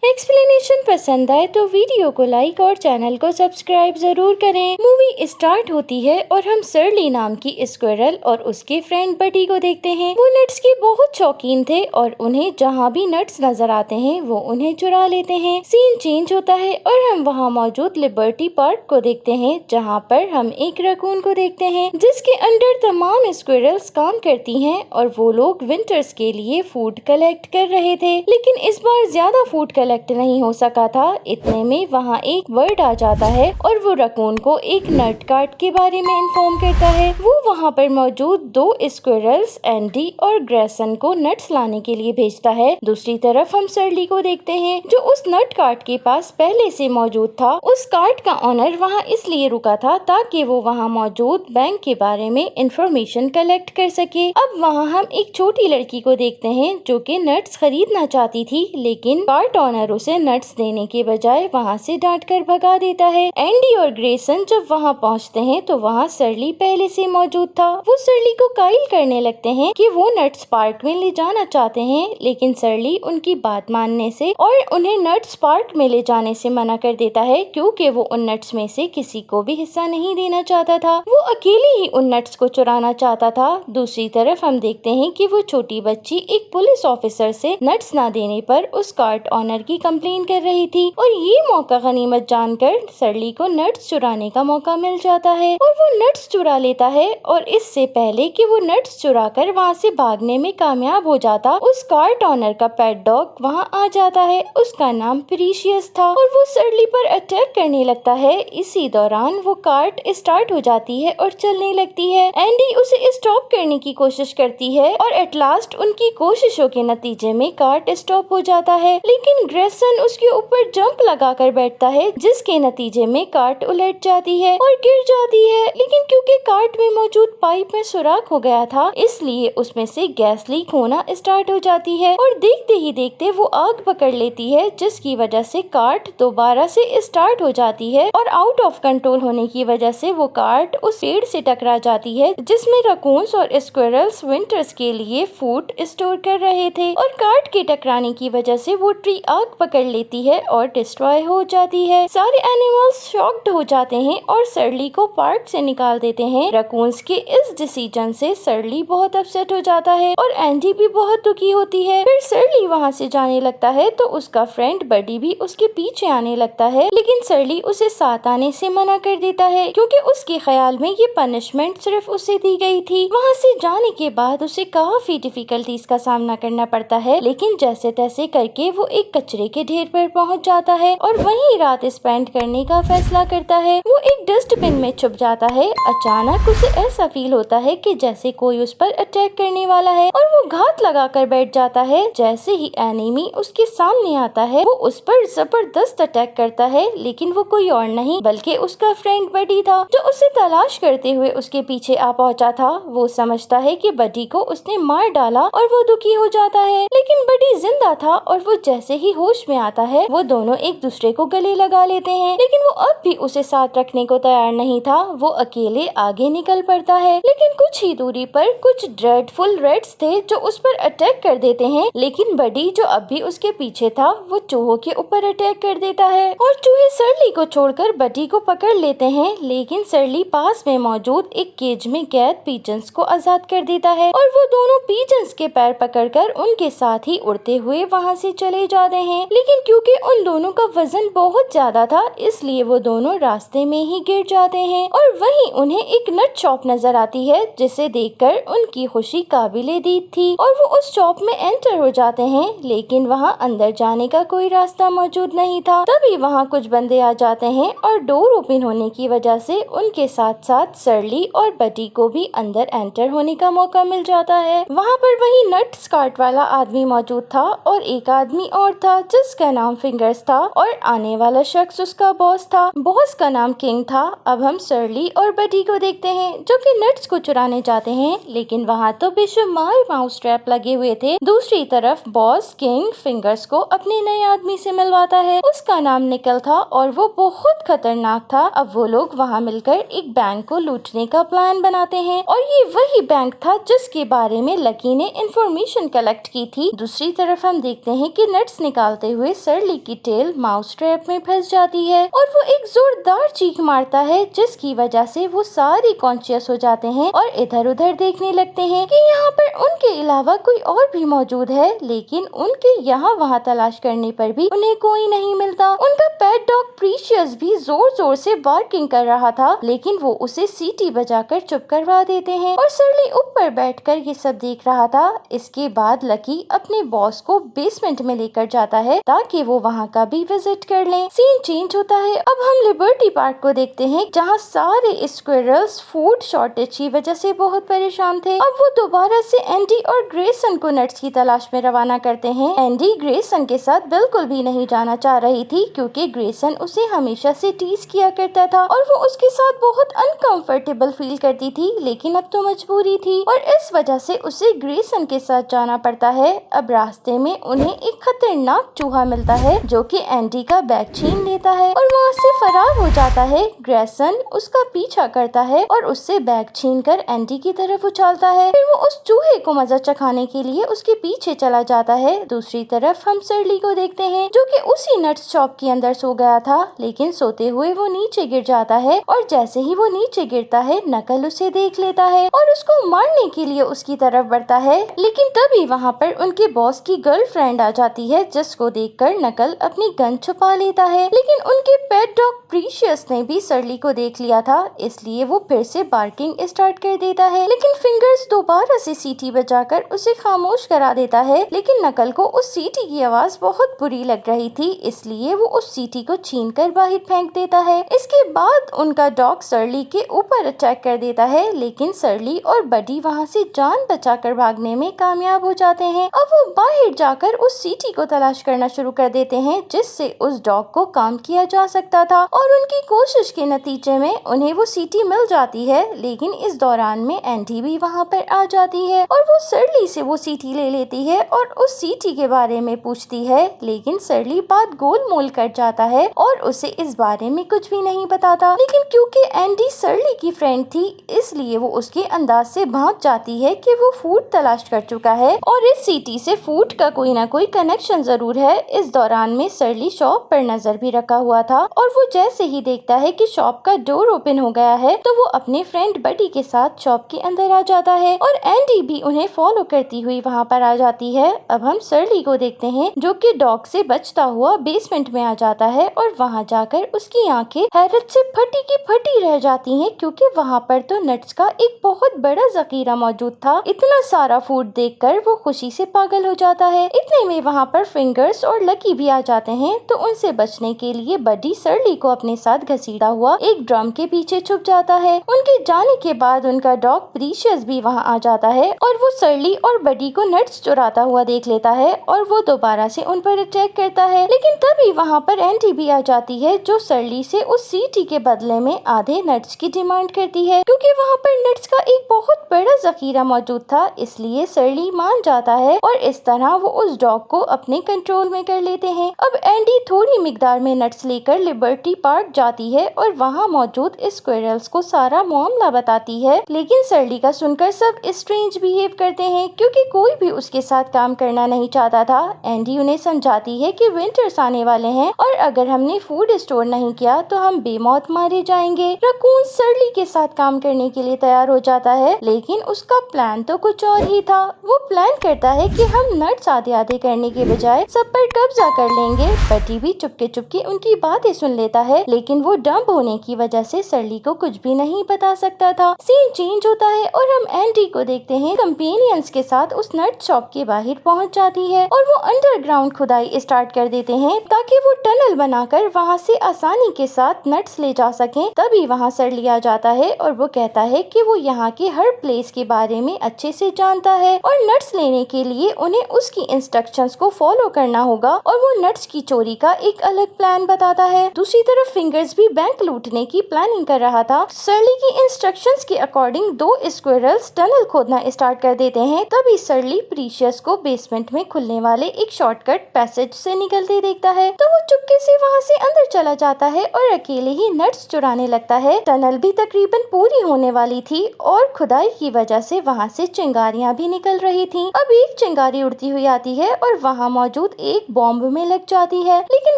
Explanation पसंद आए तो वीडियो को लाइक और चैनल को सब्सक्राइब जरूर करें। मूवी स्टार्ट होती है और हम सर्ली नाम की स्क्विरल और उसके फ्रेंड बडी को देखते हैं। वो नट्स के बहुत शौकीन थे और उन्हें जहाँ भी नट्स नजर आते हैं वो उन्हें चुरा लेते हैं। सीन चेंज होता है और हम वहाँ मौजूद लिबर्टी पार्क को देखते हैं, जहाँ पर हम एक रकून को देखते हैं जिसके अंडर तमाम स्क्विरल्स काम करती हैं और वो लोग विंटर्स के लिए फूड कलेक्ट कर रहे थे। लेकिन इस बार ज्यादा फूड कलेक्ट नहीं हो सका था। इतने में वहाँ एक बर्ड आ जाता है और वो रकून को एक नट कार्ट के बारे में इन्फॉर्म करता है। वो वहाँ पर मौजूद दो स्क्विरल्स एंडी और ग्रेसन को नट्स लाने के लिए भेजता है। दूसरी तरफ हम सर्ली को देखते हैं जो उस नट कार्ट के पास पहले से मौजूद था। उस कार्ट का ऑनर वहाँ इसलिए रुका था ताकि वो वहाँ मौजूद बैंक के बारे में इंफॉर्मेशन कलेक्ट कर सके। अब वहाँ हम एक छोटी लड़की को देखते हैं जो कि नट्स खरीदना चाहती थी, लेकिन कार्ट ऑनर उसे नट्स देने के बजाय वहाँ से डांट कर भगा देता है। एंडी और ग्रेसन जब वहाँ पहुँचते हैं तो वहाँ सर्ली पहले से मौजूद था। वो सर्ली को काइल करने लगते हैं कि वो नट्स पार्क में ले जाना चाहते हैं, लेकिन सर्ली उनकी बात मानने से और उन्हें नट्स पार्क में ले जाने से मना कर देता है, क्योंकि वो उन नट्स में से किसी को भी हिस्सा नहीं देना चाहता था। वो अकेले ही उन नट्स को चुराना चाहता था। दूसरी तरफ हम देखते हैं कि वो छोटी बच्ची एक पुलिस ऑफिसर से नट्स ना देने पर उस कार्ट ऑनर की कंप्लेन कर रही थी और ये मौका गनीमत जानकर सर्ली को नट्स चुराने का मौका मिल जाता है और वो नट्स चुरा लेता है। और इससे पहले कि वो नट्स चुरा कर वहाँ से भागने में कामयाब हो जाता, उस कार्ट ऑनर का पेट डॉग वहाँ आ जाता है। उसका नाम प्रीशियस था और वो सर्ली पर अटैक करने लगता है। इसी दौरान वो कार्ट स्टार्ट हो जाती है और चलने लगती है। एंडी उसे स्टॉप करने की कोशिश करती है और एट लास्ट उनकी कोशिशों के नतीजे में कार्ट स्टॉप हो जाता है, लेकिन ग्रेसन उसके ऊपर जंप लगाकर बैठता है, जिसके नतीजे में कार्ट उलट जाती है और गिर जाती है। लेकिन क्योंकि कार्ट में मौजूद पाइप में सुराख हो गया था, इसलिए उसमें से गैस लीक होना स्टार्ट हो जाती है और देखते ही देखते वो आग पकड़ लेती है, जिसकी वजह से कार्ट दोबारा से स्टार्ट हो जाती है और आउट ऑफ कंट्रोल होने की वजह से वो कार्ट उस पेड़ से टकरा जाती है जिसमें रकून्स और स्क्विरल्स विंटर्स के लिए फूड स्टोर कर रहे थे। और कार्ट के टकराने की वजह से वो ट्री आग पकड़ लेती है और डिस्ट्रॉय हो जाती है। सारे एनिमल्स शॉक्ड हो जाते हैं और सर्ली को पार्क से निकाल देते हैं। रकून्स के इस डिसीजन से सर्ली बहुत अपसेट हो जाता है और एंडी भी बहुत दुखी होती है। फिर सर्ली वहाँ से जाने लगता है तो उसका फ्रेंड बडी भी उसके पीछे आने लगता है, लेकिन सर्ली उसे साथ आने से मना कर देता है क्योंकि उसके ख्याल में ये पनिशमेंट सिर्फ उसे दी गई थी। वहाँ से जाने के बाद उसे काफी डिफिकल्टीज का सामना करना पड़ता है, लेकिन जैसे तैसे करके वो एक कचरे के ढेर पर पहुंच जाता है और वहीं रात स्पेंड करने का फैसला करता है। वो एक डस्टबिन में छुप जाता है। अचानक उसे ऐसा फील होता है कि जैसे कोई उस पर अटैक करने वाला है और वो घात लगाकर बैठ जाता है। जैसे ही एनिमी उसके सामने आता है वो उस पर जबरदस्त अटैक करता है, लेकिन वो कोई और नहीं बल्कि उसका फ्रेंड बडी था जो उसे तलाश करते हुए उसके पीछे आ पहुंचा था। वो समझता है कि बडी को उसने मार डाला और वो दुखी हो जाता है, लेकिन बडी जिंदा था और वो जैसे ही होश में आता है वो दोनों एक दूसरे को गले लगा लेते हैं, लेकिन वो अब भी उसे साथ रखने को तैयार नहीं था। वो अकेले आगे निकल पड़ता है, लेकिन कुछ ही दूरी पर कुछ ड्रेडफुल रेड्स थे जो उस पर अटैक कर देते हैं, लेकिन बडी जो अब भी उसके पीछे था वो चूहों के ऊपर अटैक कर देता है और चूहे सर्ली को छोड़कर बडी को पकड़ लेते हैं। लेकिन सर्ली पास में मौजूद एक केज में कैद पीजन्स को आजाद कर देता है और वो दोनों पीजन्स के पैर पकड़कर उनके साथ ही उड़ते हुए वहाँ से चले जाते हैं। लेकिन क्योंकि उन दोनों का वजन बहुत ज्यादा था, इसलिए वो दोनों रास्ते में ही गिर जाते हैं और वहीं उन्हें एक नट शॉप नजर आती है, जिसे देखकर उनकी खुशी काबिले दीद थी और वो उस शॉप में एंटर हो जाते हैं, लेकिन वहाँ अंदर जाने का कोई रास्ता मौजूद नहीं था। तभी वहाँ कुछ बंदे आ जाते हैं और डोर ओपन होने की वजह से उनके साथ साथ सर्ली और बडी को भी अंदर एंटर होने का मौका मिल जाता है। वहाँ पर वही नट्स कार्ट वाला आदमी मौजूद था और एक आदमी और था जिसका नाम फिंगर्स था और आने वाला शख्स उसका बॉस था। बॉस का नाम किंग था। अब हम सर्ली और बडी को देखते हैं जो कि नट्स को चुराने जाते हैं, लेकिन वहाँ तो बेशुमार माउस ट्रैप लगे हुए थे। दूसरी तरफ बॉस किंग फिंगर्स को अपने नए आदमी से मिलवाता है। उसका नाम निकल था और वो बहुत खतरनाक था। अब वो लोग वहाँ मिलकर एक बैंक को लूटने का प्लान बनाते हैं और ये वही बैंक था जिसके बारे में लकी ने इंफॉर्मेशन कलेक्ट की थी। दूसरी तरफ हम देखते हैं कि नट्स निकाल डालते हुए सरली की टेल माउस ट्रैप में फंस जाती है और वो एक जोरदार चीख मारता है, जिसकी वजह से वो सारे कॉन्शियस हो जाते हैं और इधर उधर देखने लगते हैं कि यहाँ पर उनके अलावा कोई और भी मौजूद है, लेकिन उनके यहाँ वहाँ तलाश करने पर भी उन्हें कोई नहीं मिलता। उनका पेट डॉग प्रीशियस भी जोर जोर से बार्किंग कर रहा था, लेकिन वो उसे सीटी बजाकर चुप करवा देते हैं और सरली ऊपर बैठकर ये सब देख रहा था। इसके बाद लकी अपने बॉस को बेसमेंट में लेकर जाता है ताकि वो वहाँ का भी विजिट कर ले। सीन चेंज होता है, अब हम लिबर्टी पार्क को देखते हैं जहाँ सारे स्क्विरल्स फूड शॉर्टेज की वजह से बहुत परेशान थे। अब वो दोबारा से एंडी और ग्रेसन को नट्स की तलाश में रवाना करते हैं। एंडी ग्रेसन के साथ बिल्कुल भी नहीं जाना चाह रही थी क्योंकि ग्रेसन उसे हमेशा से टीज किया करता था और वो उसके साथ बहुत अनकंफर्टेबल फील करती थी, लेकिन अब तो मजबूरी थी और इस वजह से उसे ग्रेसन के साथ जाना पड़ता है। अब रास्ते में उन्हें एक खतरनाक चूहा मिलता है जो कि एंडी का बैग छीन लेता है और वहाँ से फरार हो जाता है। ग्रेसन उसका पीछा करता है और उससे बैग छीनकर एंडी की तरफ उछालता है। फिर वो उस चूहे को मजा चखाने के लिए उसके पीछे चला जाता है। दूसरी तरफ हम सरली को देखते हैं जो कि उसी नट्स शॉप के अंदर सो गया था, लेकिन सोते हुए वो नीचे गिर जाता है और जैसे ही वो नीचे गिरता है नकल उसे देख लेता है और उसको मारने के लिए उसकी तरफ बढ़ता है, लेकिन तभी वहाँ पर उनके बॉस की गर्लफ्रेंड आ जाती है जिसको देखकर नकल अपनी गन छुपा लेता है। लेकिन उनके पेट डॉग प्रीशियस ने भी सरली को देख लिया था, इसलिए वो फिर से बार्किंग स्टार्ट कर देता है, लेकिन फिंगर्स दोबारा से सीटी बजाकर उसे खामोश करा देता है। लेकिन नकल को उस सीटी की आवाज बहुत बुरी लग रही थी, इसलिए वो उस सीटी को छीनकर बाहर फेंक देता है। इसके बाद उनका डॉग सरली के ऊपर अटैक कर देता है, लेकिन सरली और बडी वहाँ से जान बचाकर भागने में कामयाब हो जाते हैं। अब वो बाहर जाकर उस सीटी को तलाश करना शुरू कर देते हैं जिससे उस डॉग को काम किया जा सकता था और उनकी कोशिश के नतीजे में उन्हें वो सीटी मिल जाती है। लेकिन इस दौरान में एंडी भी वहाँ पर आ जाती है और वो सरली से वो सीटी ले लेती है और उस सीटी के बारे में पूछती है, लेकिन सरली बात गोलमोल कर जाता है और उसे इस बारे में कुछ भी नहीं बताता। लेकिन क्योंकि एंडी सरली की फ्रेंड थी, इसलिए वो उसके अंदाज से भांप जाती है कि वो फूड तलाश कर चुका है और इस सीटी से फूड का कोई ना कोई कनेक्शन जरूर है। इस दौरान में सरली शॉप पर नजर भी रखा हुआ था और वो जैसे ही देखता है कि शॉप का डोर ओपन हो गया है तो वो अपने फ्रेंड बडी के साथ शॉप के अंदर आ जाता है और एंडी भी उन्हें फॉलो करती हुई वहाँ पर आ जाती है। अब हम सरली को देखते हैं जो कि डॉग से बचता हुआ बेसमेंट में आ जाता है और वहाँ जाकर उसकी आंखें हैरत से फटी की फटी रह जाती हैं क्योंकि वहाँ पर तो नट्स का एक बहुत बड़ा जखीरा मौजूद था। इतना सारा फूड देखकर वो खुशी से पागल हो जाता है। इतने में वहाँ पर फिंगर्स और लकी भी आ जाते हैं, तो उनसे बचने के लिए बडी सरली को अपने साथ घसीटा हुआ एक ड्रम के पीछे छुप जाता है। उनके जाने के बाद उनका डॉग प्रीशियस भी वहाँ आ जाता है और वो सरली और बडी को नट्स चुराता हुआ देख लेता है और वो दोबारा से उन पर अटैक करता है। लेकिन तभी वहाँ पर एंटी भी आ जाती है जो सरली से उस सीटी के बदले में आधे नट्स की डिमांड करती है क्योंकि वहाँ पर नट्स का एक बहुत बड़ा जखीरा मौजूद था, इसलिए सरली मान जाता है और इस तरह वो उस डॉग को अपने कंट्रोल में कर लेते हैं। अब एंडी थोड़ी मिकदार में नट्स लेकर लिबर्टी पार्क जाती है और वहाँ मौजूद स्क्विरल्स को सारा मामला बताती है, लेकिन सरली का सुनकर सब स्ट्रेंज बिहेव करते हैं क्योंकि कोई भी उसके साथ काम करना नहीं चाहता था। एंडी उन्हें समझाती है कि विंटर्स आने वाले हैं और अगर हमने फूड स्टोर नहीं किया तो हम बेमौत मारे जाएंगे। रकून सरली के साथ काम करने के लिए तैयार हो जाता है, लेकिन उसका प्लान तो कुछ और ही था। वो प्लान करता है कि हम नट्स आधे आधे करने के बजाय सब पर कब्जा कर लेंगे। बटी भी चुपके चुपके उनकी बातें सुन लेता है, लेकिन वो डम्प होने की वजह से सरली को कुछ भी नहीं बता सकता था। सीन चेंज होता है और हम एंडी को देखते हैं कंपेनियंस के साथ उस नट शॉप के बाहर पहुंच जाती है और वो अंडरग्राउंड खुदाई स्टार्ट कर देते हैं ताकि वो टनल बनाकर वहां से आसानी के साथ नट्स ले जा सकें। तभी वहां सरली आ जाता है और वो कहता है कि वो यहाँ के हर प्लेस के बारे में अच्छे से जानता है और नट्स लेने के लिए उन्हें उसकी इंस्ट्रक्शंस को फॉलो करना होगा और वो नट्स की चोरी का एक अलग प्लान बताता है। दूसरी तरफ फिंगर्स भी बैंक लूटने की प्लानिंग कर रहा था। सरली की इंस्ट्रक्शंस के अकॉर्डिंग दो स्क्विरल्स टनल खोदना स्टार्ट कर देते हैं। तभी सरली प्रीशियस को बेसमेंट में खुलने वाले एक शॉर्टकट पैसेज से निकलते देखता है, तो वो चुपके से वहाँ से अंदर चला जाता है और अकेले ही नट्स चुराने लगता है। टनल भी तकरीबन पूरी होने वाली थी और खुदाई की वजह से वहाँ से चिंगारियाँ भी निकल रही थी। अब एक चिंगारी उड़ती हुई आती है और वहाँ मौजूद एक बॉम्ब में लग जाती है, लेकिन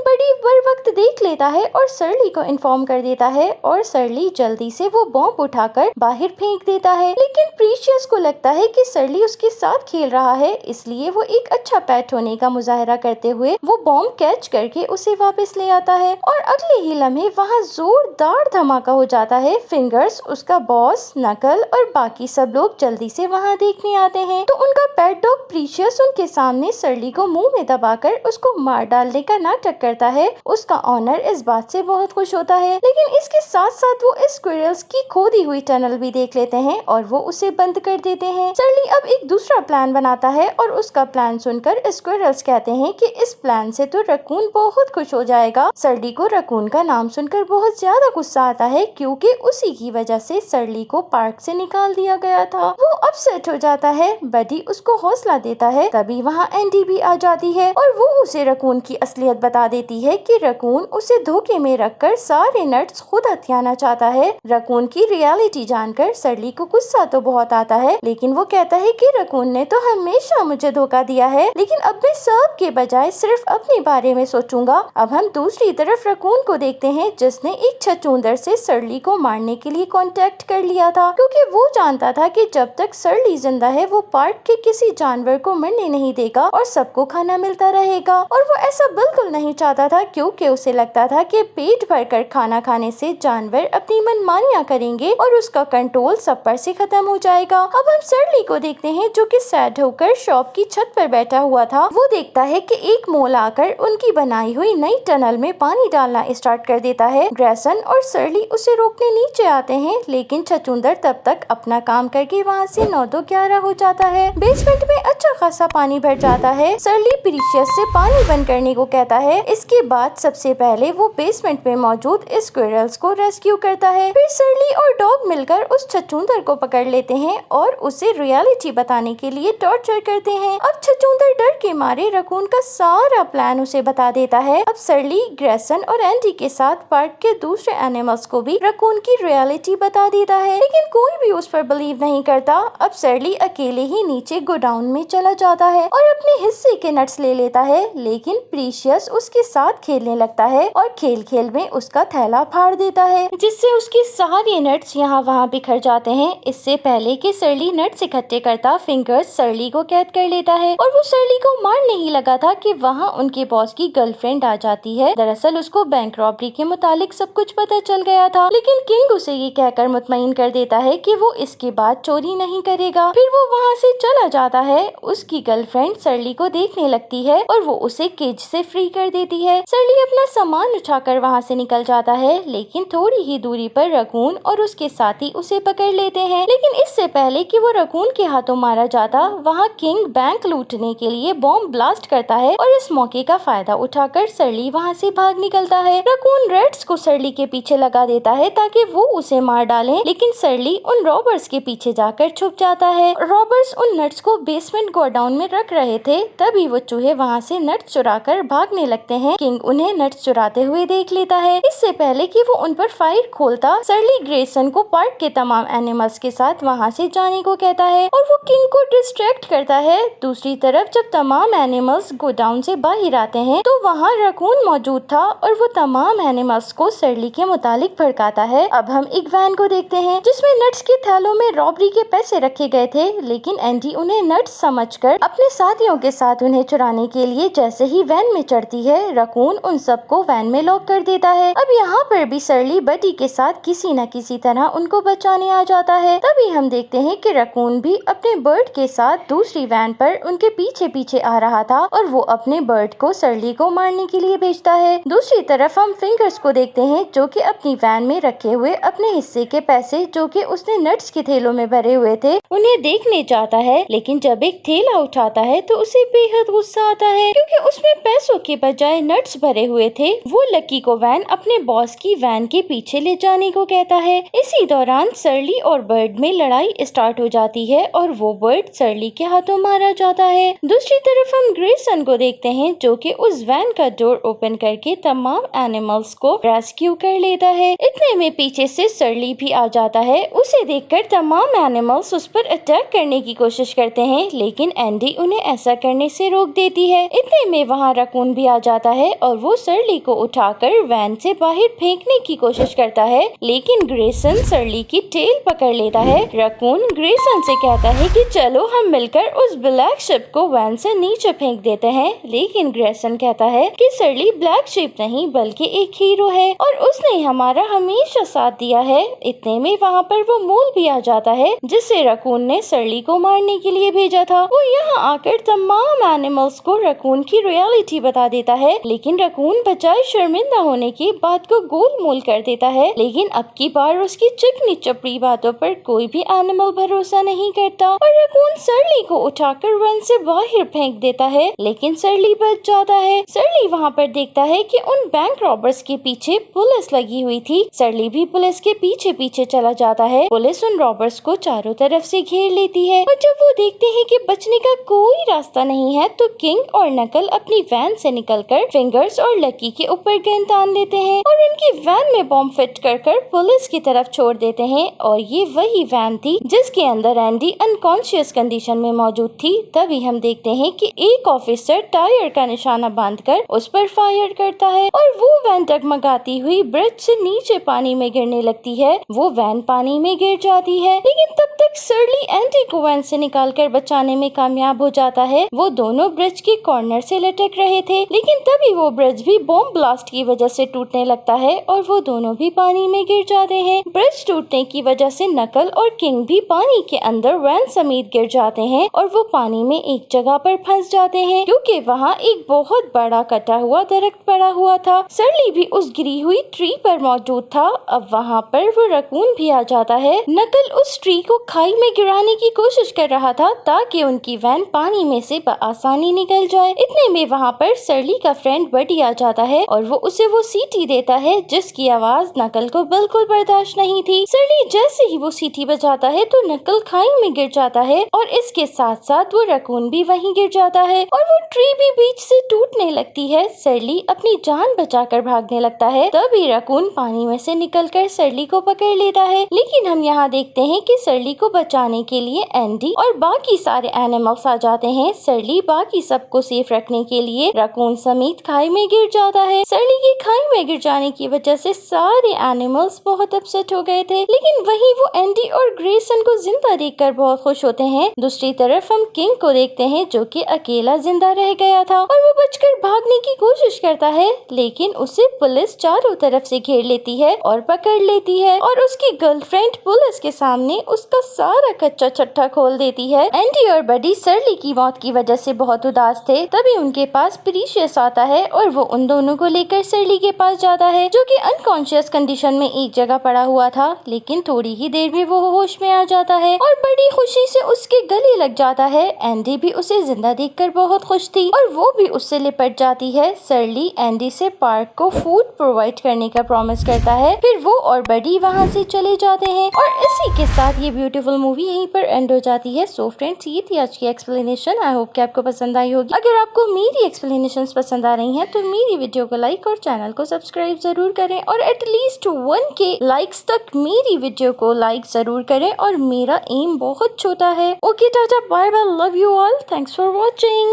बडी बर वक्त देख लेता है और सरली को इन्फॉर्म कर देता है और सरली जल्दी से वो बॉम्ब उठाकर बाहर फेंक देता है। लेकिन प्रीशियस को लगता है कि सरली उसके साथ खेल रहा है, इसलिए वो एक अच्छा पेट होने का मुजाहरा करते हुए वो बॉम्ब कैच करके उसे वापस ले आता है और अगले ही लम्हे वहाँ जोरदार धमाका हो जाता है। फिंगर्स, उसका बॉस, नकल और बाकी सब लोग जल्दी से वहाँ देखने आते हैं तो उनका पेट डॉग प्रीशियस उनके सामने सरली को मुंह में दबाकर उसको मार डालने का नाटक करता है। उसका ऑनर इस बात से बहुत खुश होता है, लेकिन इसके साथ साथ वो स्क्विरल्स की खोदी हुई टनल भी देख लेते हैं और वो उसे बंद कर देते हैं। सरली अब एक दूसरा प्लान बनाता है और उसका प्लान सुनकर स्क्विरल्स कहते हैं कि इस प्लान से तो रकून बहुत खुश हो जाएगा। सरली को रकून का नाम सुनकर बहुत ज्यादा गुस्सा आता है, क्योंकि उसी की वजह से सरली को पार्क से निकाल दिया गया था। वो अपसेट हो जाता है। बडी उसको हौसला देता है। तभी वहाँ एंडी भी आ जाती है और वो उसे रकून की असलियत बता देती है कि रकून उसे धोखे में रखकर सारे नट्स खुद हथियाना चाहता है। रकून की रियलिटी जानकर सरली को गुस्सा तो बहुत आता है, लेकिन वो कहता है कि रकून ने तो हमेशा मुझे धोखा दिया है, लेकिन अब मैं सब के बजाय सिर्फ अपने बारे में सोचूंगा। अब हम दूसरी तरफ रकून को देखते हैं, जिसने एक छछूंदर से सरली को मारने के लिए कांटेक्ट कर लिया था, क्योंकि वो जानता था कि जब तक सरली जिंदा है वो पार्क के किसी जानवर को मरने नहीं देगा और सबको खाना मिलता रहेगा। और वो ऐसा बिल्कुल नहीं चाहता था, क्योंकि उसे लगता था कि पेट भरकर खाना खाने से जानवर अपनी मनमानियां करेंगे और उसका कंट्रोल सब पर से खत्म हो जाएगा। अब हम सरली को देखते हैं, जो कि सैड होकर शॉप की छत पर बैठा हुआ था। वो देखता है कि एक मोल आकर उनकी बनाई हुई नई टनल में पानी डालना स्टार्ट कर देता है। ग्रेसन और सरली उसे रोकने नीचे आते हैं, लेकिन छछूंदर तब तक अपना काम करके वहाँ से 9-11 हो जाता है। बेसमेंट में अच्छा खासा पानी भर जाता है। सरली प्रीशियस से पानी बंद करने को कहता है। इसके बाद सबसे पहले वो बेसमेंट में मौजूद स्क्विरल्स को रेस्क्यू करता है। फिर सरली और डॉग मिलकर उस छछूंदर को पकड़ लेते हैं और उसे रियलिटी बताने के लिए टॉर्चर करते हैं। अब छछूंदर डर के मारे रकून का सारा प्लान उसे बता देता है। अब सरली, ग्रेसन और एंडी के साथ पार्क के दूसरे एनिमल्स को भी रकून की रियलिटी बता देता है, लेकिन कोई भी उस पर बिलीव नहीं करता। अब सरली अकेले ही नीचे गोडाउन में चला जाता है और अपने हिस्से के नट्स ले लेता है, लेकिन प्रीशियस उसके साथ खेलने लगता है और खेल खेल में उसका थैला फाड़ देता है, जिससे उसके सारे नट्स यहाँ वहाँ बिखर जाते हैं। इससे पहले कि सरली नट्स इकट्ठे करता, फिंगर्स सरली को कैद कर लेता है और वो सरली को मारने ही लगा था कि वहाँ उनके बॉस की गर्लफ्रेंड आ जाती है। दरअसल उसको बैंक रॉबरी के मुतालिक सब कुछ पता चल गया था, लेकिन किंग उसे ये कहकर मुतमईन कर देता है कि वो इसके बाद चोरी नहीं करेगा। फिर वो वहाँ से चला जाता है। उसकी गर्लफ्रेंड सरली को देखने लगती है और वो उसे केज से फ्री कर देती है। सरली अपना सामान उठाकर वहाँ से निकल जाता है, लेकिन थोड़ी ही दूरी पर रकून और उसके साथी उसे पकड़ लेते हैं। लेकिन इससे पहले कि वो रकून के हाथों मारा जाता, वहाँ किंग बैंक लूटने के लिए बॉम्ब ब्लास्ट करता है और इस मौके का फायदा उठाकर सरली वहाँ से भाग निकलता है। रकून रेड्स को सरली के पीछे लगा देता है ताकि वो उसे मार डालें, लेकिन सरली उन रॉबर्स के पीछे जाकर छुप जाता है। रॉबर्स उन नट्स को बेसमेंट गोडाउन में रख रहे थे, तभी वो चूहे वहाँ से नट्स चुराकर भागने लगते हैं। किंग उन्हें नट्स चुराते हुए देख लेता है। इससे पहले कि वो उन पर फायर खोलता, सरली ग्रेसन को पार्क के तमाम एनिमल्स के साथ वहाँ से जाने को कहता है और वो किंग को डिस्ट्रैक्ट करता है। दूसरी तरफ जब तमाम एनिमल्स गोडाउन से बाहर आते हैं तो वहाँ रकून मौजूद था और वो तमाम एनिमल्स को सरली के मुतालिक भड़काता है। अब हम एक वैन को देखते हैं, जिसमें नट्स के थैलों में रॉबरी के पैसे रखे गए थे, लेकिन एंडी उन्हें नट्स समझकर अपने साथियों के साथ उन्हें चुराने के लिए जैसे ही वैन में चढ़ती है, रकून उन सबको वैन में लॉक कर देता है। अब यहाँ पर भी सरली बडी के साथ किसी न किसी तरह उनको बचाने आ जाता है। तभी हम देखते हैं कि रकून भी अपने बर्ड के साथ दूसरी वैन पर उनके पीछे पीछे आ रहा था और वो अपने बर्ड को सरली को मारने के लिए भेजता है। दूसरी तरफ हम फिंगर्स को देखते हैं, जो कि अपनी वैन में रखे हुए अपने हिस्से के पैसे, जो कि उसने नट्स के थैलों में भरे हुए थे, उन्हें देखने जाता है। लेकिन जब एक थैला उठाता है तो उसे बेहद गुस्सा आता है, क्योंकि उसमें पैसों के बजाय नट्स भरे हुए थे। वो लकी को वैन अपने बॉस की वैन के पीछे ले जाने को कहता है। इसी दौरान सरली और बर्ड में लड़ाई स्टार्ट हो जाती है और वो बर्ड सरली के हाथों मारा जाता है। दूसरी तरफ हम ग्रेसन को देखते हैं, जो कि उस वैन का डोर ओपन करके तमाम एनिमल्स को रेस्क्यू कर लेता है। इतने में पीछे से सरली भी आ जाता है। उसे देखकर तमाम एनिमल्स उस पर अटैक करने की कोशिश करते हैं, लेकिन एंडी उन्हें ऐसा करने से रोक देती है। है। इतने में वहाँ रकून भी आ जाता है और वो सरली को उठाकर वैन से बाहर फेंकने की कोशिश करता है, लेकिन ग्रेसन सरली की टेल पकड़ लेता है। रकून ग्रेसन से कहता है कि चलो हम मिलकर उस ब्लैक शिप को वैन से नीचे फेंक देते हैं, लेकिन ग्रेसन कहता है कि सरली ब्लैक शिप नहीं बल्कि एक हीरो है और उसने हमारा हमेशा साथ दिया है। इतने में वहाँ पर वो मोल भी आ जाता है जिसे रकून ने सरली को मारने के लिए भेजा था। वो यहाँ आकर तमाम एनिमल्स को रकून की रियलिटी बता देता है, लेकिन रकून बजाय शर्मिंदा होने की बात को गोलमोल कर देता है। लेकिन अब की बार उसकी चिकनी चपड़ी बातों पर कोई भी एनिमल भरोसा नहीं करता और रकून सरली को उठाकर वन से बाहर फेंक देता है, लेकिन सरली बच जाता है। सरली वहाँ पर देखता है कि उन बैंक रॉबर्स के पीछे पुलिस लगी हुई थी। सरली भी पुलिस के पीछे पीछे चला जाता है। पुलिस उन रॉबर्स को चारों तरफ से घेर लेती है और जब वो देखते हैं कि बचने का कोई रास्ता नहीं है तो किंग और नकल अपनी वैन से निकलकर फिंगर्स और लकी के ऊपर गन तान लेते हैं और उनकी वैन में बॉम्ब फिट कर पुलिस की तरफ छोड़ देते हैं। और ये वही वैन थी जिसके अंदर एंडी अनकॉन्शियस कंडीशन में मौजूद थी। तभी हम देखते हैं कि एक ऑफिसर टायर का निशाना बांधकर उस पर फायर करता है और वो वैन डगमगाती हुई ब्रिज से नीचे पानी में गिरने लगती है। वो वैन पानी में गिर जाती है, लेकिन तब तक सरली एंडी को वैन से निकालकर बचाने में कामयाब हो जाता है। वो दोनों ब्रिज के कॉर्नर से लटक रहे थे, लेकिन तभी वो ब्रिज भी बॉम्ब ब्लास्ट की वजह से टूटने लगता है और वो दोनों भी पानी में गिर जाते हैं। ब्रिज टूटने की वजह से नकल और किंग भी पानी के अंदर वैन समेत गिर जाते हैं और वो पानी में एक जगह पर फंस जाते हैं क्योंकि वहाँ एक बहुत बड़ा कटा हुआ दरख्त पड़ा हुआ था। सरली भी उस गिरी हुई ट्री पर मौजूद था। अब वहाँ पर वो रकून भी आ जाता है। नकल उस ट्री को खाई में गिराने की कोशिश कर रहा था ताकि उनकी वैन पानी में से आसानी निकल जाए। इतने में वहाँ पर सरली का फ्रेंड बडी आ जाता है और वो उसे वो सीटी देता है जिसकी आवाज नकल को बिल्कुल बर्दाश्त नहीं थी। सरली जैसे ही वो सीटी बजाता है तो नकल खाई में गिर जाता है और इसके साथ साथ वो रकून भी वहीं गिर जाता है और वो ट्री भी बीच से टूटने लगती है। सरली अपनी जान बचाकर भागने लगता है, तभी रकून पानी में से निकलकर सरली को पकड़ लेता है। लेकिन हम यहाँ देखते हैं कि सरली को बचाने के लिए एंडी और बाकी सारे एनिमल्स आ जाते हैं। सरली बाकी सबको सेफ रखने के लिए रकून समेत खाई में गिर जाता है। सरली के खाई में गिर जाने की वजह से सारे एनिमल्स बहुत अपसेट हो गए थे, लेकिन वहीं वो एंडी और ग्रेसन को जिंदा देखकर बहुत खुश होते हैं। दूसरी तरफ हम किंग को देखते हैं जो कि अकेला जिंदा रह गया था और वो बचकर भागने की कोशिश करता है, लेकिन उसे पुलिस चारों तरफ से घेर लेती है और पकड़ लेती है और उसकी गर्लफ्रेंड पुलिस के सामने उसका सारा कच्चा चट्टा खोल देती है। एंडी और बडी सरली की मौत की वजह से बहुत उदास थे, तभी उनके पास प्रीशियस आता है और वो उन दोनों को लेकर सरली के पास जाता है जो कि अनकॉन्शियस कंडीशन में एक जगह पड़ा हुआ था, लेकिन थोड़ी ही देर में वो होश में आ जाता है और बड़ी खुशी से उसके गले लग जाता है। एंडी भी उसे जिंदा देखकर बहुत खुश थी और वो भी उससे लिपट जाती है। सरली एंडी से पार्क को फूड प्रोवाइड करने का प्रॉमिस करता है, फिर वो और बडी वहाँ से चले जाते हैं और इसी के साथ ये ब्यूटीफुल मूवी यहीं पर एंड हो जाती है। सो फ्रेंड्स, ये थी आज की एक्सप्लेनेशन। आई होप कि आपको पसंद आई होगी। अगर आपको मेरी एक्सप्लेनेशंस पसंद आ रही हैं तो मेरी वीडियो को लाइक और चैनल को सब्सक्राइब जरूर करें और एटलीस्ट 1K लाइक्स तक मेरी वीडियो को लाइक जरूर करें और मेरा एम बहुत छोटा है। Okay tata, bye bye, love you all, thanks for watching.